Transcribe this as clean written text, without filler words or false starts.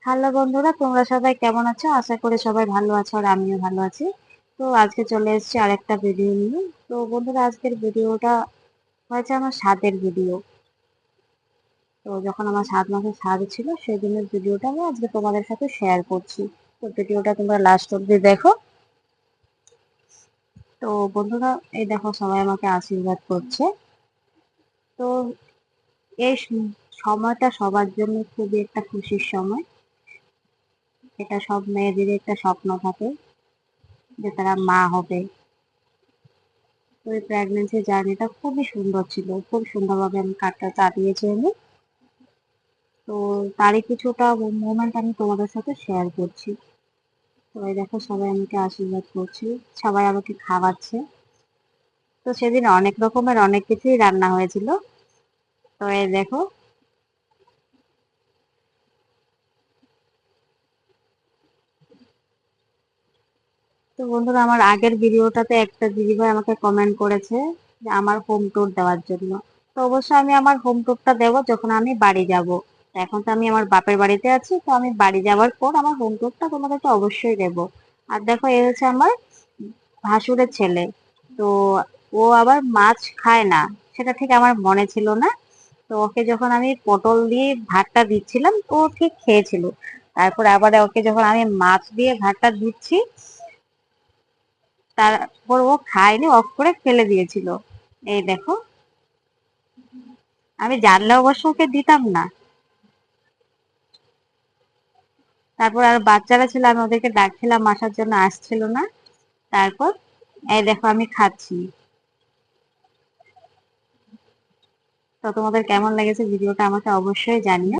Hello বন্ধুরা, তোমরা সবাই কেমন আছো? আশা করি সবাই ভালো আছো আর আমিও ভালো আছি। তো আজকে চলে এসেছি আরেকটা ভিডিও নিয়ে। তো বন্ধুরা, আজকের ভিডিওটা হয়েছে আমার স্বাদের ভিডিও। তো যখন আমার 7 মাসের স্বাদ ছিল সেদিনের ভিডিওটা আমি আজকে তোমাদের সাথে শেয়ার করছি। তো ভিডিওটা তোমরা লাস্ট অব্দি দেখো। তো বন্ধুরা, এই দেখো সবাই আমাকে আশীর্বাদ করছে। তো এই সময়টা সবার জন্য খুবই একটা খুশির সময়। এটা সব মেয়েদের একটা স্বপ্ন থাকে যে তারা মা হবে। তো এই প্রেগনেন্সি জার্নিটা খুবই সুন্দর ছিল, খুব সুন্দরভাবে আমি কাটিয়েছি আমি। তো তারই কিছুটা মোমেন্ট আমি তোমাদের সাথে শেয়ার করছি। তো এই দেখো সবাই আমাকে আশীর্বাদ করছে, সবাই আমাকে খাওয়াচ্ছে। তো সেদিন অনেক রকমের অনেক কিছুই রান্না হয়েছিল। তো এই দেখো। তো বন্ধুরা, আমার আগের ভিডিওটাতে একটা দিদিভাই আমাকে কমেন্ট করেছে যে আমার হোম ট্যুর দেওয়ার জন্য। তো অবশ্যই আমি আমার হোম ট্যুরটা দেবো যখন আমি বাড়ি যাব। এখন তো আমি আমার বাপের বাড়িতে আছি, তো আমি বাড়ি যাওয়ার পর আমার হোম ট্যুরটা তোমাদেরকে অবশ্যই দেবো। আর দেখো, এ হচ্ছে আমার ভাসুরের ছেলে। তো ও আবার মাছ খায় না, সেটা ঠিক আমার মনে ছিল না। তো ওকে যখন আমি পটল দিয়ে ভাতটা দিচ্ছিলাম তো ও ঠিক খেয়েছিল। তারপর আবার ওকে যখন আমি মাছ দিয়ে ভাতটা দিচ্ছি, তারপর ও খায়নি, অফ করে ফেলে দিয়েছিল। এই দেখো, আমি জানলে অবশ্য ওকে দিতাম না। তারপর আর বাচ্চারা ছিল, আমি ওদেরকে ডাকছিলাম আসার জন্য, আসছিল না। তারপর এই দেখো আমি খাচ্ছি। তো তোমাদের কেমন লেগেছে ভিডিওটা আমাকে অবশ্যই জানিও।